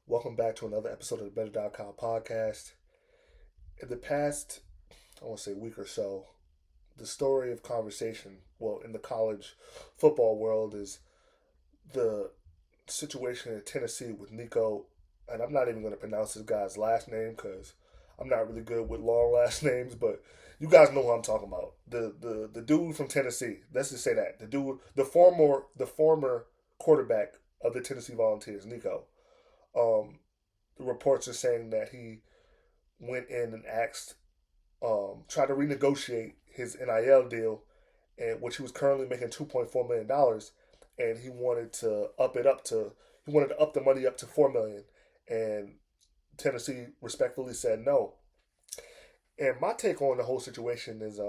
Welcome back to another episode of the Better.com podcast. In the past, I want to say week or so, the story of conversation, well, in the college football world, is the situation in Tennessee with Nico, and I'm not even going to pronounce this guy's last name because I'm not really good with long last names, but you guys know what I'm talking about. The dude from Tennessee. Let's just say that the former quarterback of the Tennessee Volunteers, Nico. Um, the reports are saying that he went in and asked, tried to renegotiate his NIL deal, and which he was currently making $2.4 million, and he wanted to up the money up to $4 million, and Tennessee respectfully said no. And my take on the whole situation is,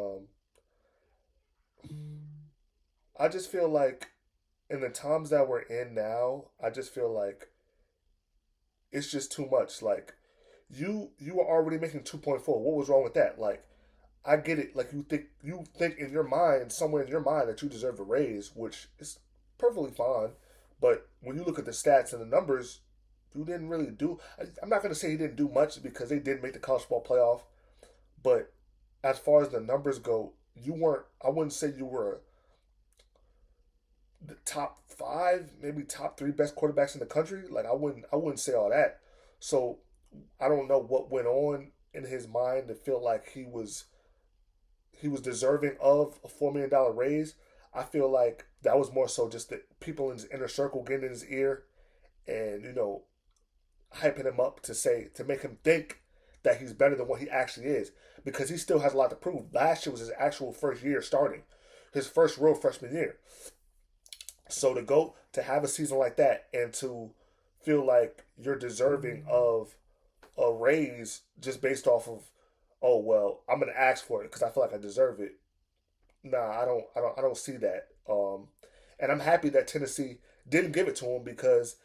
I just feel like in the times that we're in now, I just feel like it's just too much. Like you were already making 2.4. What was wrong with that? Like I get it. Like you think in your mind, somewhere in your mind, that you deserve a raise, which is perfectly fine. But when you look at the stats and the numbers, you didn't really do. I'm not going to say he didn't do much because they did make the college football playoff. But as far as the numbers go, you weren't. I wouldn't say you were the top five, maybe top three best quarterbacks in the country. Like I wouldn't say all that. So I don't know what went on in his mind to feel like he was deserving of a $4 million raise. I feel like that was more so just the people in his inner circle getting in his ear and hyping him up to make him think that he's better than what he actually is because he still has a lot to prove. Last year was his actual first year starting, his first real freshman year. So to have a season like that and to feel like you're deserving of a raise just based off of, oh well, I'm gonna ask for it because I feel like I deserve it. Nah, I don't see that. And I'm happy that Tennessee didn't give it to him because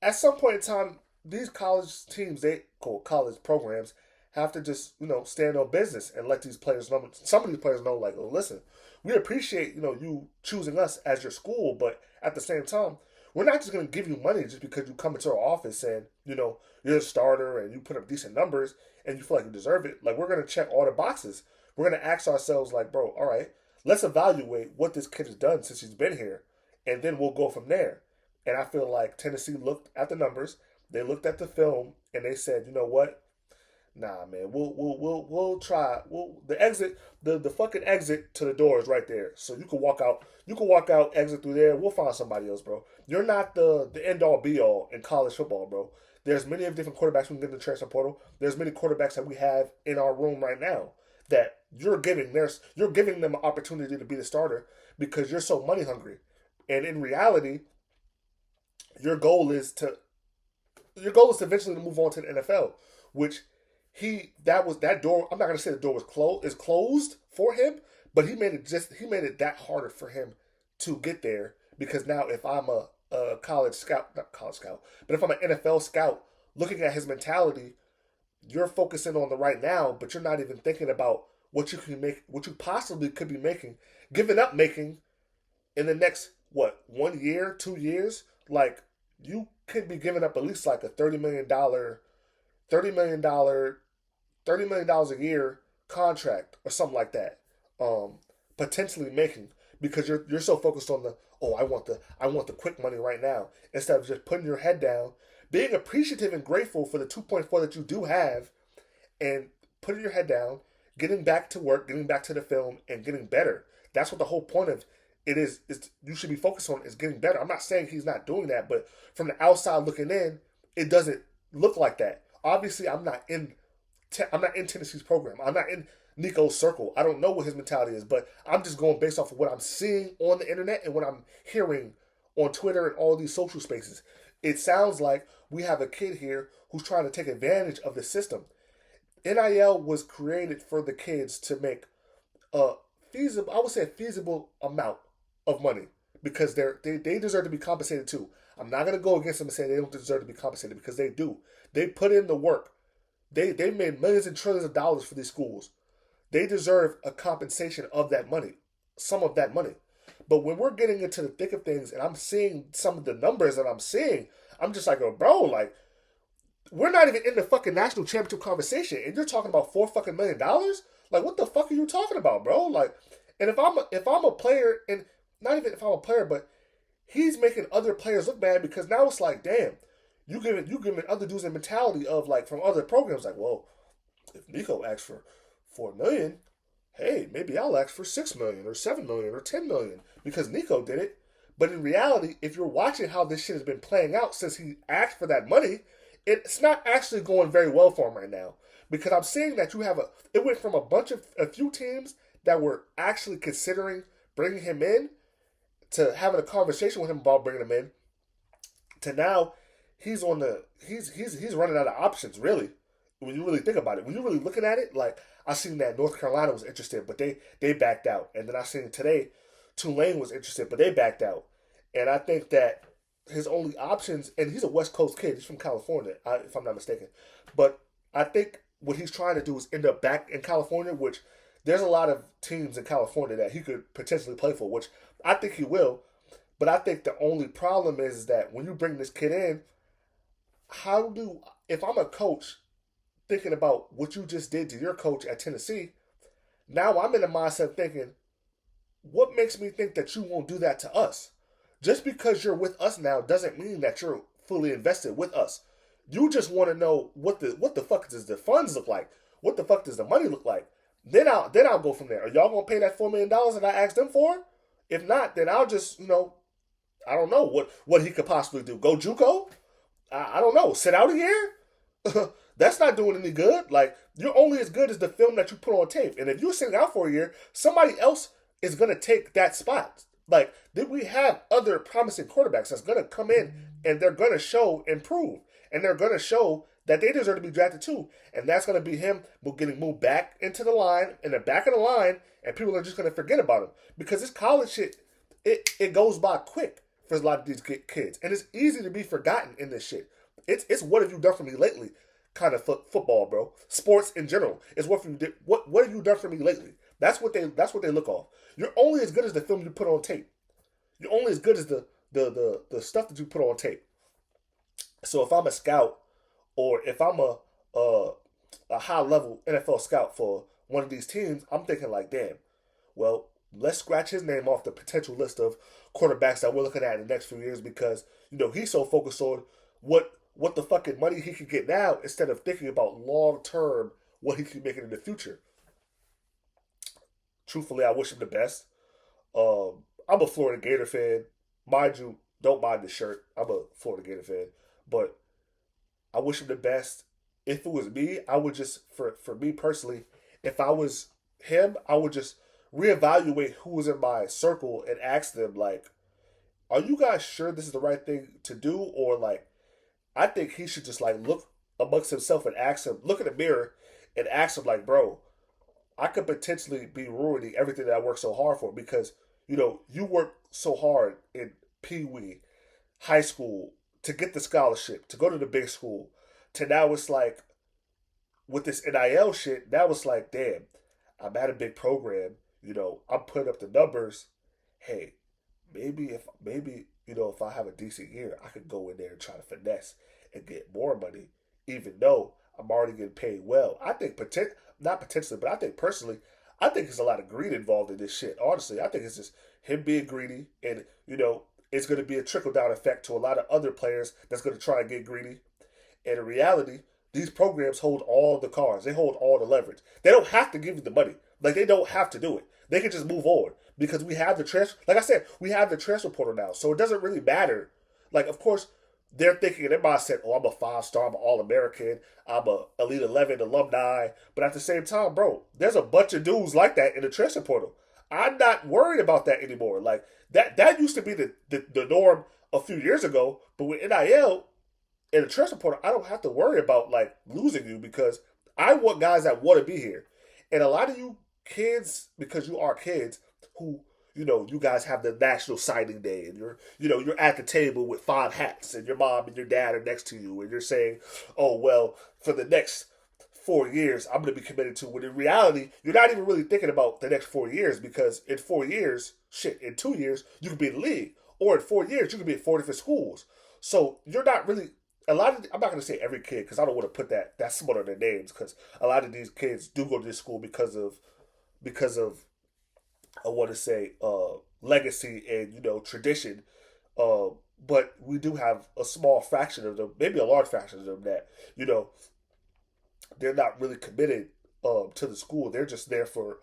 at some point in time, these college teams, they call college programs, have to just stand on business and let these players know. Some of these players know, like, well, listen, we appreciate you choosing us as your school, but at the same time, we're not just going to give you money just because you come into our office and you're a starter and you put up decent numbers and you feel like you deserve it. Like we're going to check all the boxes. We're going to ask ourselves, like, bro, all right, let's evaluate what this kid has done since he's been here, and then we'll go from there. And I feel like Tennessee looked at the numbers, they looked at the film, and they said, you know what? Nah, man, we'll try. The fucking exit to the door is right there, so you can walk out. You can walk out, exit through there. We'll find somebody else, bro. You're not the end all be all in college football, bro. There's many of different quarterbacks we can get in the transfer portal. There's many quarterbacks that we have in our room right now that you're giving them an opportunity to be the starter because you're so money hungry. And in reality, your goal is to your goal is to eventually move on to the NFL, which that door. I'm not gonna say the door was closed for him, but he made it that harder for him to get there because now if I'm a college scout, not college scout, but if I'm an NFL scout looking at his mentality, you're focusing on the right now, but you're not even thinking about what you possibly could be making, giving up making in the next what 1 year, 2 years. Like you could be giving up at least like a $30 million, $30 million a year contract or something like that. Um, Potentially making because you're so focused on the oh I want the quick money right now instead of just putting your head down, being appreciative and grateful for the 2.4 that you do have, and putting your head down, getting back to work, getting back to the film, and getting better. That's what the whole point of it is. Is you should be focused on is getting better. I'm not saying he's not doing that, but from the outside looking in, it doesn't look like that. Obviously, I'm not in Tennessee's program. I'm not in Nico's circle. I don't know what his mentality is, but I'm just going based off of what I'm seeing on the internet and what I'm hearing on Twitter and all these social spaces. It sounds like we have a kid here who's trying to take advantage of the system. NIL was created for the kids to make a feasible, I would say a feasible amount of money because they deserve to be compensated too. I'm not gonna go against them and say they don't deserve to be compensated because they do. They put in the work. They made millions and trillions of dollars for these schools. They deserve a compensation of that money, some of that money. But when we're getting into the thick of things and I'm seeing some of the numbers that I'm seeing, I'm just like, oh, bro, like we're not even in the fucking national championship conversation, and you're talking about $4 fucking million. Like, what the fuck are you talking about, bro? Like, and if I'm a player, and not even if I'm a player, but he's making other players look bad because now it's like, damn, you giving other dudes a mentality of like from other programs like, well, if Nico asks for 4 million, hey, maybe I'll ask for 6 million or 7 million or 10 million because Nico did it. But in reality, if you're watching how this shit has been playing out since he asked for that money, it's not actually going very well for him right now. Because I'm seeing that it went from a few teams that were actually considering bringing him in to having a conversation with him about bringing him in to now he's running out of options really. When you really think about it, when you're really looking at it, like I seen that North Carolina was interested, but they backed out, and then I seen today Tulane was interested, but they backed out, and I think that his only options, and he's a West Coast kid, he's from California, if I'm not mistaken, but I think what he's trying to do is end up back in California, which there's a lot of teams in California that he could potentially play for, which I think he will. But I think the only problem is that when you bring this kid in, if I'm a coach thinking about what you just did to your coach at Tennessee, now I'm in the mindset thinking, what makes me think that you won't do that to us? Just because you're with us now doesn't mean that you're fully invested with us. You just want to know what the fuck does the funds look like? What the fuck does the money look like? Then I'll go from there. Are y'all gonna pay that $4 million that I asked them for? If not, then I'll just I don't know what he could possibly do. Go JUCO? I don't know. Sit out a year? That's not doing any good. Like, you're only as good as the film that you put on tape. And if you're sitting out for a year, somebody else is going to take that spot. Like, then we have other promising quarterbacks that's going to come in and they're going to show and prove. And they're going to show that they deserve to be drafted too. And that's going to be him getting moved back into the line, in the back of the line, and people are just going to forget about him. Because this college shit, it goes by quick for a lot of these kids. And it's easy to be forgotten in this shit. It's what have you done for me lately kind of football, bro. Sports in general. It's what have you done for me lately? That's what they look off. You're only as good as the film you put on tape. You're only as good as the stuff that you put on tape. So if I'm a scout or if I'm a high level NFL scout for one of these teams, I'm thinking like, damn, well, let's scratch his name off the potential list of quarterbacks that we're looking at in the next few years because, he's so focused on what the fucking money he could get now instead of thinking about long term what he could make it in the future. Truthfully, I wish him the best. I'm a Florida Gator fan. Mind you, don't mind the shirt. I'm a Florida Gator fan. But I wish him the best. If it was me, I would just, for me personally, if I was him, I would just reevaluate who was in my circle and ask them, like, are you guys sure this is the right thing to do? Or, like, I think he should just, like, look amongst himself and ask him, look in the mirror and ask him, like, bro, I could potentially be ruining everything that I worked so hard for because, you work so hard in Pee Wee, high school, to get the scholarship, to go to the big school, to now it's like, with this NIL shit, now it's like, damn, I'm at a big program, I'm putting up the numbers. Hey, maybe if I have a decent year, I could go in there and try to finesse and get more money, even though I'm already getting paid well. I think not potentially, but I think personally, I think there's a lot of greed involved in this shit. Honestly, I think it's just him being greedy, and it's going to be a trickle down effect to a lot of other players that's going to try and get greedy. And in reality, these programs hold all the cards. They hold all the leverage. They don't have to give you the money. Like, they don't have to do it. They can just move on because we have the transfer. Like I said, we have the transfer portal now, so it doesn't really matter. Like, of course, they're thinking in their mindset, oh, I'm a 5-star, I'm an All-American, I'm a Elite 11 alumni. But at the same time, bro, there's a bunch of dudes like that in the transfer portal. I'm not worried about that anymore. Like, that used to be the norm a few years ago, but with NIL and the transfer portal, I don't have to worry about, like, losing you because I want guys that want to be here. And a lot of you kids, because you are kids who, you guys have the national signing day and you're at the table with 5 hats and your mom and your dad are next to you and you're saying, oh, well, for the next 4 years, I'm going to be committed to. When in reality, you're not even really thinking about the next 4 years because in 4 years, in 2 years, you could be in the league. Or in 4 years, you could be at 4 different schools. So you're not really a lot of, I'm not going to say every kid because I don't want to put that someone on their names, because a lot of these kids do go to this school because of I want to say legacy and tradition. Uh, but we do have a small fraction of them, maybe a large fraction of them, that you know they're not really committed to the school. They're just there for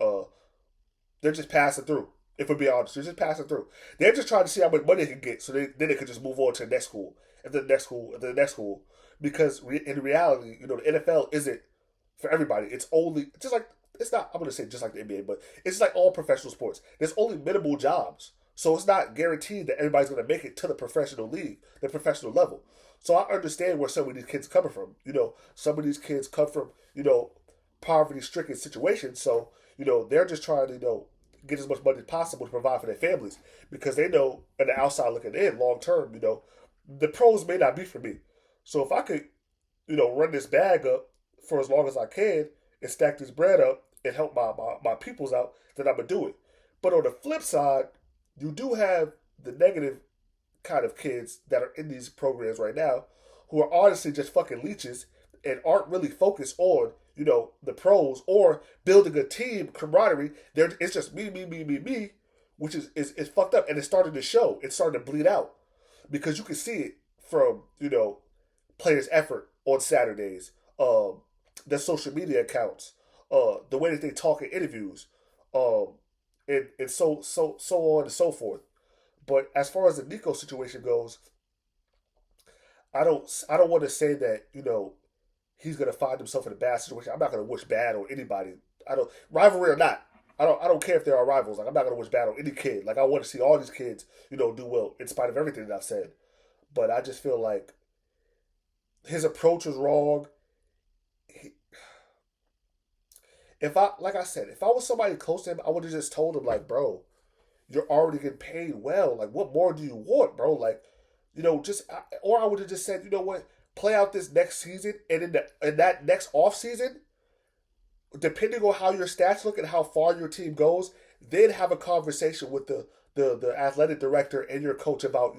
they're just passing through. If we're being honest, they're just passing through. They're just trying to see how much money they can get, so then they can just move on to the next school, and the next school, and the next school. Because in reality, the NFL isn't for everybody. It's only just like it's not. I'm going to say just like the NBA, but it's like all professional sports. There's only minimal jobs, so it's not guaranteed that everybody's going to make it to the professional league, the professional level. So I understand where some of these kids coming from. Some of these kids come from poverty-stricken situations, so they're just trying to get as much money as possible to provide for their families, because they know on the outside looking in, long term, the pros may not be for me. So if I could, run this bag up for as long as I can and stack this bread up and help my peoples out, then I'm gonna do it. But on the flip side, you do have the negative kind of kids that are in these programs right now who are honestly just fucking leeches and aren't really focused on the pros or building a team camaraderie. It's just me, me, me, me, me, which is fucked up, and it's starting to show. It's starting to bleed out because you can see it from players' effort on Saturdays, their social media accounts, the way that they talk in interviews, um, and so on and so forth. But as far as the Nico situation goes, I don't want to say that he's gonna find himself in a bad situation. I'm not gonna wish bad on anybody. I don't, rivalry or not. I don't care if there are rivals. Like, I'm not gonna wish bad on any kid. Like, I want to see all these kids do well in spite of everything that I've said. But I just feel like his approach was wrong. He, if I like I said, if I was somebody close to him, I would have just told him, like, bro, you're already getting paid well. Like, what more do you want, bro? Like, or I would have just said, you know what, play out this next season, and in that next off season, depending on how your stats look and how far your team goes, then have a conversation with the athletic director and your coach about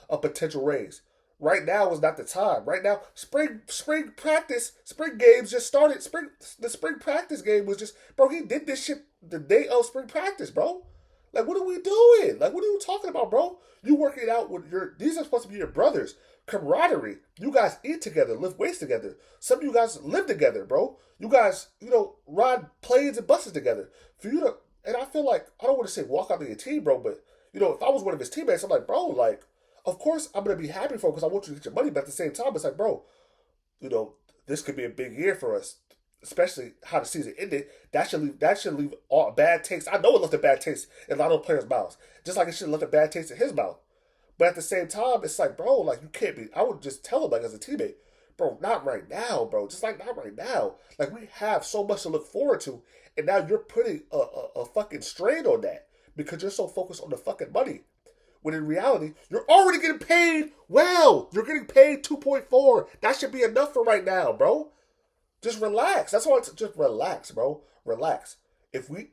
a potential raise. Right now is not the time. Right now, spring practice, spring games just started. The spring practice game was just, bro. He did this shit the day of spring practice, bro. Like, what are we doing? Like, what are you talking about, bro? You working out with these are supposed to be your brothers. Camaraderie. You guys eat together, lift weights together. Some of you guys live together, bro. You guys, ride planes and buses together. For you to, and I feel like, I don't want to say walk out to your team, bro, but, if I was one of his teammates, I'm like, bro, like, of course I'm going to be happy for him because I want you to get your money, but at the same time, it's like, bro, you know, this could be a big year for us, especially how the season ended. That should leave all bad taste. I know it left a bad taste in a lot of players' mouths, just like it should have left a bad taste in his mouth. But at the same time, it's like, bro, like, you can't be. I would just tell him, like, as a teammate, bro, not right now, bro. Just like, not right now. Like, we have so much to look forward to, and now you're putting a fucking strain on that because you're so focused on the fucking money. When in reality, you're already getting paid well. You're getting paid 2.4. That should be enough for right now, bro. Just relax. That's all. Just relax, bro. Relax. If we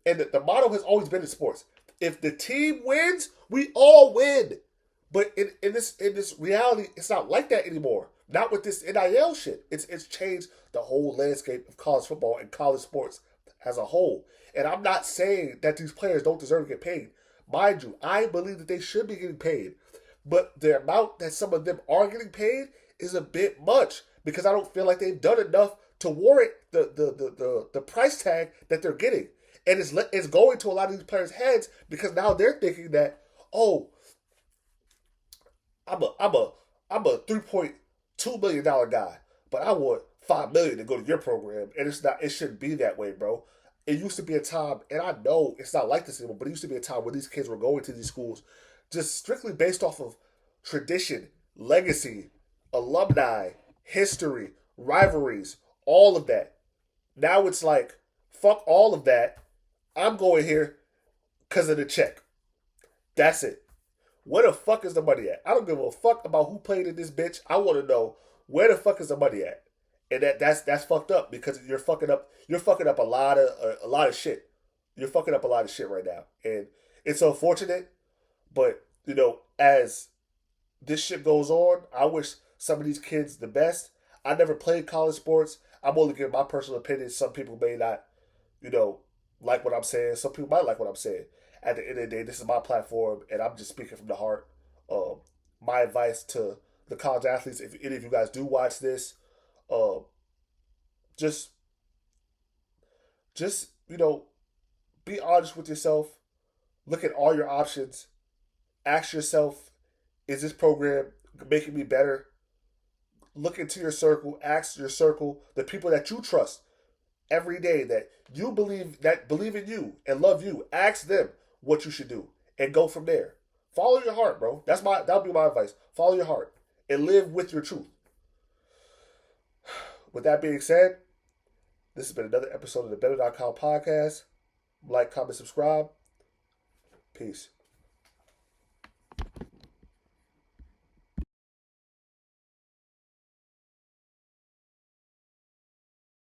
and the motto has always been in sports: if the team wins, we all win. But in this reality, it's not like that anymore. Not with this NIL shit. It's changed the whole landscape of college football and college sports as a whole. And I'm not saying that these players don't deserve to get paid. Mind you, I believe that they should be getting paid. But the amount that some of them are getting paid is a bit much because I don't feel like they've done enough to warrant the price tag that they're getting. And it's going to a lot of these players' heads because now they're thinking that, oh, I'm a $3.2 million guy, but I want $5 million to go to your program, and it's not. It shouldn't be that way, bro. It used to be a time, and I know it's not like this anymore, but it used to be a time where these kids were going to these schools just strictly based off of tradition, legacy, alumni, history, rivalries, all of that. Now it's like, fuck all of that. I'm going here because of the check. That's it. Where the fuck is the money at? I don't give a fuck about who played in this bitch. I want to know where the fuck is the money at, and that's fucked up because you're fucking up. You're fucking up a lot of shit. You're fucking up a lot of shit right now, and it's unfortunate. But as this shit goes on, I wish some of these kids the best. I never played college sports. I'm only giving my personal opinion. Some people may not, you know, like what I'm saying. Some people might like what I'm saying. At the end of the day, this is my platform, and I'm just speaking from the heart. My advice to the college athletes, if any of you guys do watch this, uh, just just be honest with yourself. Look at all your options. Ask yourself, is this program making me better? Look into your circle. Ask your circle, the people that you trust every day that you believe in you and love you. Ask them what you should do and go from there. Follow your heart, bro. That'll be my advice. Follow your heart and live with your truth. With that being said, this has been another episode of the Better.com podcast. Like, comment, subscribe. Peace.